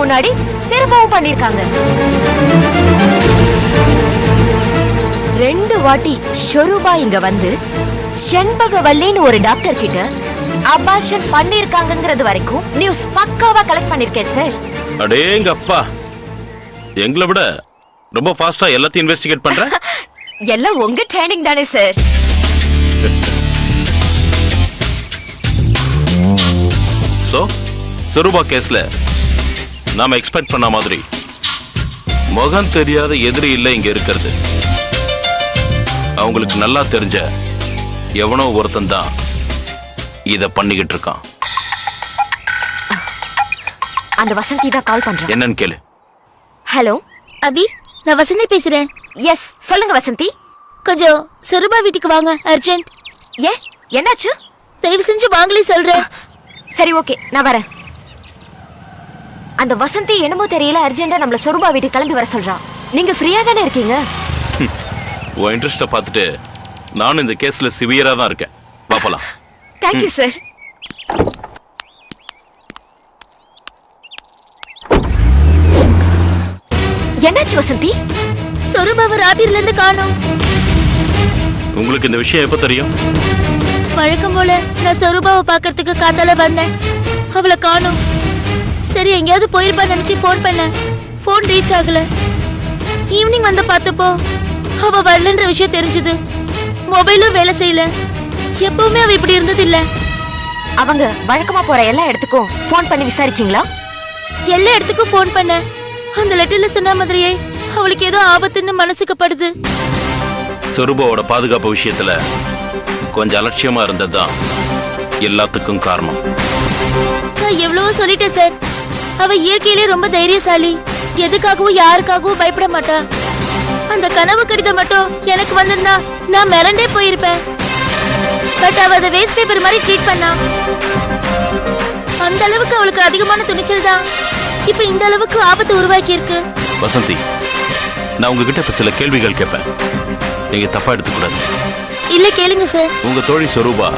முன்னாடி திரும்பவும் பண்ணிருக்காங்க. 2 வாட்டி ஷொரூபா இங்க வந்து செண்பகவல்லின்னு ஒரு டாக்டர் கிட்ட அபாஷன் பண்ணிருக்காங்கங்கிறது வரைக்கும் நியூஸ் பக்காவா கலெக்ட் பண்ணிருக்கேன் சார். அடேங்க அப்பா, எங்களை விட ரொம்ப ஃபாஸ்டா எல்லாத்தையும் இன்வெஸ்டிகேட் பண்ற. எல்லாம் உங்க ட்ரைனிங் தானே சார். சோ சொரூபா கேஸ்ல நாம எக்ஸ்பெக்ட் பண்ண மாதிரி முகம் தெரியாத எதிரி இல்லை இங்க இருக்கிறது. அவங்களுக்கு நல்லா தெரிஞ்ச எவனோ ஒருத்தன் தான் இத பண்ணிக்கிட்டு இருக்கான். அந்த வசந்தி தான் கால் பண்றேன். என்னன்னு கேளு. ஹலோ அபி, நான் வசந்தி பேசுறேன். எஸ் சொல்லுங்க வசந்தி. கொஞ்சம் சொரூபா வீட்டுக்கு வாங்க, அர்ஜென்ட். என்னாச்சு? தயவு செஞ்சு வாங்களே சொல்றேன். சரி ஓகே, நான் வரேன். அந்த வசந்தி என்னமோ தெரியல அர்ஜென்ட்டா நம்மள சொரூபா வீட்டுக்கு கிளம்பி வர சொல்றான். நீங்க ஃப்ரீயா தானே இருக்கீங்க? உன் இன்ட்ரெஸ்ட பார்த்துட்டு நானும் இந்த கேஸ்ல சிவியரா தான் இருக்கேன். பாப்பலாம். Thank you sir. என்னாச்சு வசந்தி? சொரூபாவை ராத்திரில இருந்து காணோம். உங்களுக்கு இந்த விஷயம் எப்ப தெரியும்? வழக்கம் போல நான் சொரூபாவை பார்க்கறதுக்கு காத்தால வந்தேன். அவளை காணோம். சரி எங்கேயாவது போயிருப்பான்னு நினைச்சு ஃபோன் பண்ணேன். ஃபோன் ரீச் ஆகல. ஈவினிங் வந்து பார்த்தப்போ அவ வரலன்ற விஷயம் தெரிஞ்சது. மொபைலும் வேலை செய்யல. எப்பவுமே அவ இப்படி இருந்தது இல்ல. அவங்க வழக்கமா போற எல்லா இடத்துக்கும் ஃபோன் பண்ணி விசாரிச்சீங்களா? எல்லா இடத்துக்கும் ஃபோன் பண்ணேன். அந்த லெட்டர்ல சொன்ன மாதிரியே அவளுக்கு ஏதோ ஆபத்துன்னு மனசுக்கு படுது. சொரூபாவோட பாதுகாப்பு விஷயத்துல கொஞ்சம் அலட்சியமா இருந்ததுதான் எல்லாத்துக்கும் காரணம். நான் எவ்வளவோ சொல்லிட்டேன் சார். அவ இயற்கையிலே ரொம்ப தைரியசாலி. எதுக்காகவும் யாருக்காகவும் பயப்பட மாட்டா. அந்த கனவு கடிதம் மட்டும் எனக்கு வந்திருந்தா நான் மிரண்டே போயிருப்பேன். பட் அவ அதை வேஸ்ட் பேப்பர் மாதிரி ட்ரீட் பண்ணா. அந்த அளவுக்கு அவளுக்கு அதிகமான துணிச்சல் தான் இப்ப இந்த அளவுக்கு ஆபத்து உருவாக்கி இருக்கு. வசந்தி, நான் உங்ககிட்ட இப்ப சில கேள்விகள் கேட்பேன். நீங்க தப்பா எடுத்துக்கூடாது. இல்ல கேளுங்க சார். உங்க தோழி சொரூபா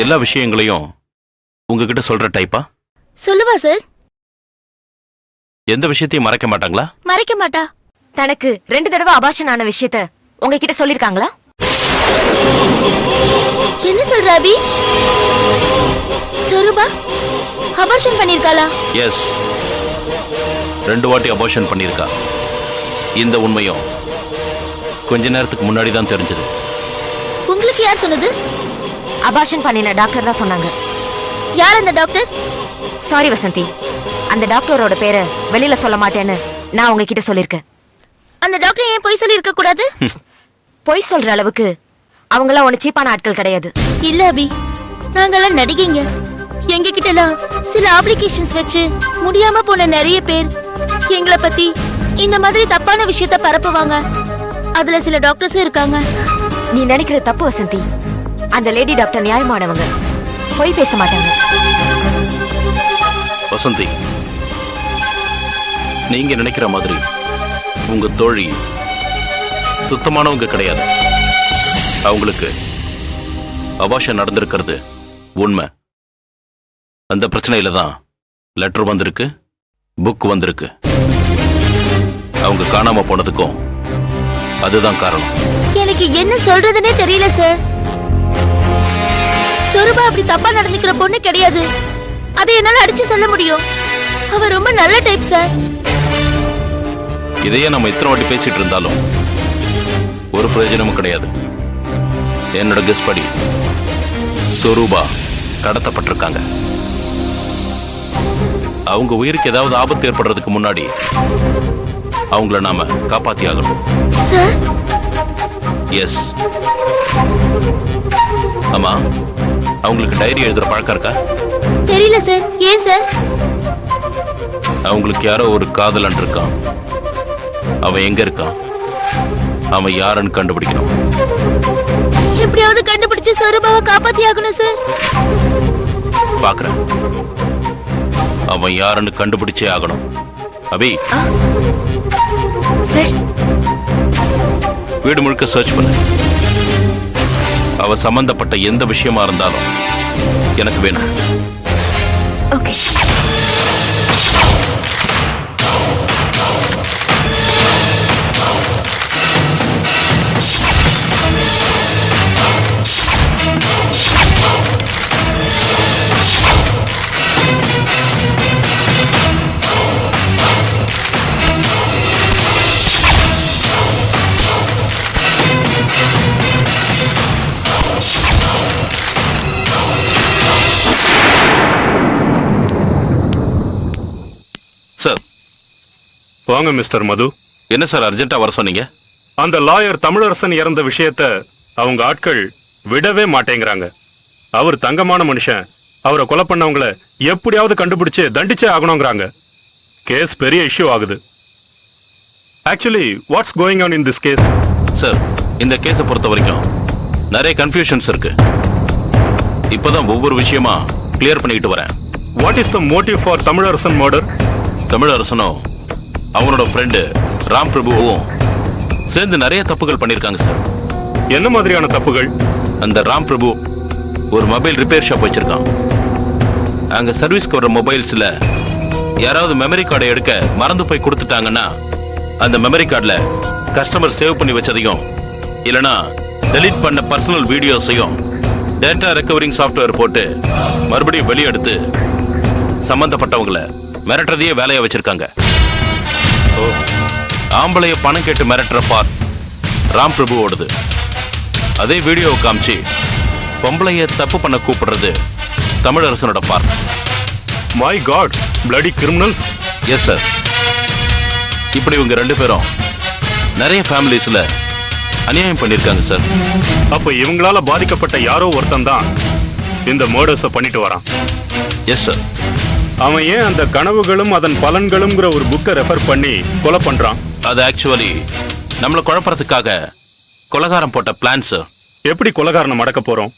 எல்லா விஷயங்களையும் உங்ககிட்ட சொல்ற டைப்பா? சொல்லுவா சார். எந்த விஷயத்தையும் மறைக்க மாட்டாங்களா? மறைக்க மாட்டா. தனக்கு 2 தடவை அபாஷன் ஆன விஷயத்த உங்ககிட்ட சொல்லிருக்காங்களா? என்ன சொல்ற அபி? சொரூபா அபார்ஷன் பண்ணிருக்காளா? எஸ், 2 வாட்டி அபார்ஷன் பண்ணிருக்கா. இந்த உண்மையும் கொஞ்ச நேரத்துக்கு முன்னாடி தான் தெரிஞ்சது. உங்களுக்கு யார் சொன்னது? அபார்ஷன் பண்ணின டாக்டர் தான் சொன்னாங்க. யார் அந்த டாக்டர்? சாரி வசந்தி, அந்த டாக்டரோட பேரை வெளியில சொல்ல மாட்டேன்னு நான் உங்ககிட்ட சொல்லிருக்கேன். அந்த டாக்டர் ஏன் பொய் சொல்லி இருக்க கூடாது? பொய் சொல்ற அளவுக்கு அவங்களாம் ஒண்ணு சீப்பான ஆட்கள் கிடையாது. இல்ல அபி, நாங்கெல்லாம் நடிகைங்க. எங்க கிட்டலாம் சில அப்ளிகேஷன்ஸ் வச்சு முடியாம போன நிறைய பேர் எங்களை பத்தி இந்த மாதிரி தப்பான விஷயத்த பரப்புவாங்க. அதுல சில டாக்டர்ஸும் இருக்காங்க. நீ நினைக்கிற தப்பு வசந்தி. அந்த லேடி டாக்டர் நியாயமானவங்க, பொய் பேச மாட்டாங்க. வசந்தி, நீங்க நினைக்கிற மாதிரி உங்க தோழி சுத்தமானவங்க கிடையாது. அவங்களுக்கு அபார்ஷன் நடந்திருக்கிறது உண்மை. அந்த பிரச்சனையில தான் லெட்டர் வந்திருக்கு, புக் வந்திருக்கு. அவங்க காணாம போனதுக்கும் அதுதான் காரணம். எனக்கு என்ன சொல்றதுன்னே தெரியல சார். சொரூபா அப்படி தப்பா நடந்துக்கிற பொண்ணு கிடையாது. அதை என்னால அடிச்சு சொல்ல முடியும். அவ ரொம்ப நல்ல டைப் சார். இதையே நம்ம இத்தனை வாட்டி பேசிட்டு இருந்தாலும் ஒரு பிரயோஜனமும் கிடையாது. என்னோட கெஸ் படி சொரூபா கடத்தப்பட்டிருக்காங்க. அவங்க உயிருக்கு ஏதாவது ஆபத்து ஏற்படுறதுக்கு முன்னாடி அவங்கள நாம காப்பாத்தி ஆகணும். எஸ். ஆமா, அவங்களுக்கு டைரி எழுதுற பழக்கம் இருக்கா? தெரியல சார். ஏன் சார்? அவங்களுக்கு யாரோ ஒரு காதலன் இருக்கான். அவன் எங்க இருக்கான், அவன் யாருன்னு கண்டுபிடிக்கணும். எப்படியாவது கண்டுபிடிச்சு சொரூபாவை காப்பாத்தி ஆகணும் சார். பாக்குறேன். அவன் யாருன்னு கண்டுபிடிச்சே ஆகணும். அபி, சார், வீடு முழுக்க சர்ச் பண்ணு. அவ சம்பந்தப்பட்ட எந்த விஷயமா இருந்தாலும் எனக்கு வேணும். ஓகே. வாங்க மிஸ்டர் மது. என்ன சார் அர்ஜென்ட்டா வர சொன்னீங்க? அந்த லாயர் தமிழரசன் இறந்த விஷயத்த அவங்க ஆட்கள் விடவே மாட்டேங்கிறாங்க. அவர் தங்கமான மனுஷன். அவரை கொலை பண்ணவங்கள எப்படியாவது கண்டுபிடிச்சு தண்டிச்சே ஆகணுங்கிறாங்க. கேஸ் பெரிய இஷ்யூ ஆகுது. Actually what's going on in this case? Sir, இந்த கேஸை பொறுத்த வரைக்கும் நிறைய கன்ஃபியூஷன்ஸ் இருக்கு. இப்பதான் ஒவ்வொரு விஷயமா கிளியர் பண்ணிக்கிட்டு வரேன். What is the motive for Tamilarasan murder? தமிழரசனும் அவனோட ஃப்ரெண்டு ராம் பிரபுவும் சேர்ந்து நிறைய தப்புகள் பண்ணியிருக்காங்க சார். என்ன மாதிரியான தப்புகள்? அந்த ராம் பிரபு ஒரு மொபைல் ரிப்பேர் ஷாப் வச்சிருக்கான். அங்க சர்வீஸ்க்கு வர மொபைல்ஸ்ல யாராவது மெமரி கார்டை எடுக்க மறந்து போய் கொடுத்துட்டாங்கன்னா அந்த மெமரி கார்டில் கஸ்டமர் சேவ் பண்ணி வச்சதையும் இல்லைனா டெலீட் பண்ண பர்சனல் வீடியோஸையும் டேட்டா ரெக்கவரிங் சாஃப்ட்வேர் போட்டு மறுபடியும் வெளியெடுத்து சம்பந்தப்பட்டவங்களை மிரட்டுறதையே வேலையா வச்சிருக்காங்க. ஆம்பளைய பணம் கேட்டு மிரட்டுற பார்ட் ராம் பிரபுவோடது. அதே வீடியோவை காமிச்சு பொம்பளைய தப்பு பண்ண கூப்பிடுறது தமிழரசனோட part. My God, bloody criminals. Yes sir. இப்படி இவங்க ரெண்டு பேரும் நிறைய ஃபேமிலிஸ்ல அநியாயம் பண்ணிருக்காங்க சார். அப்ப இவங்களால பாதிக்கப்பட்ட யாரோ ஒருத்தன் தான் இந்த மர்டர்ஸை பண்ணிட்டு வரான். Yes sir. அவன் ஏன் அந்த கனவுகளும் அதன் பலன்களும்ங்கிற ஒரு புக்கை ரெஃபர் பண்ணி கொலை பண்றான்? அது ஆக்சுவலி நம்மளை குழப்பறதுக்காக கொலகாரம் போட்ட பிளான் சார். எப்படி கொலகாரனை மடக்க போறோம்?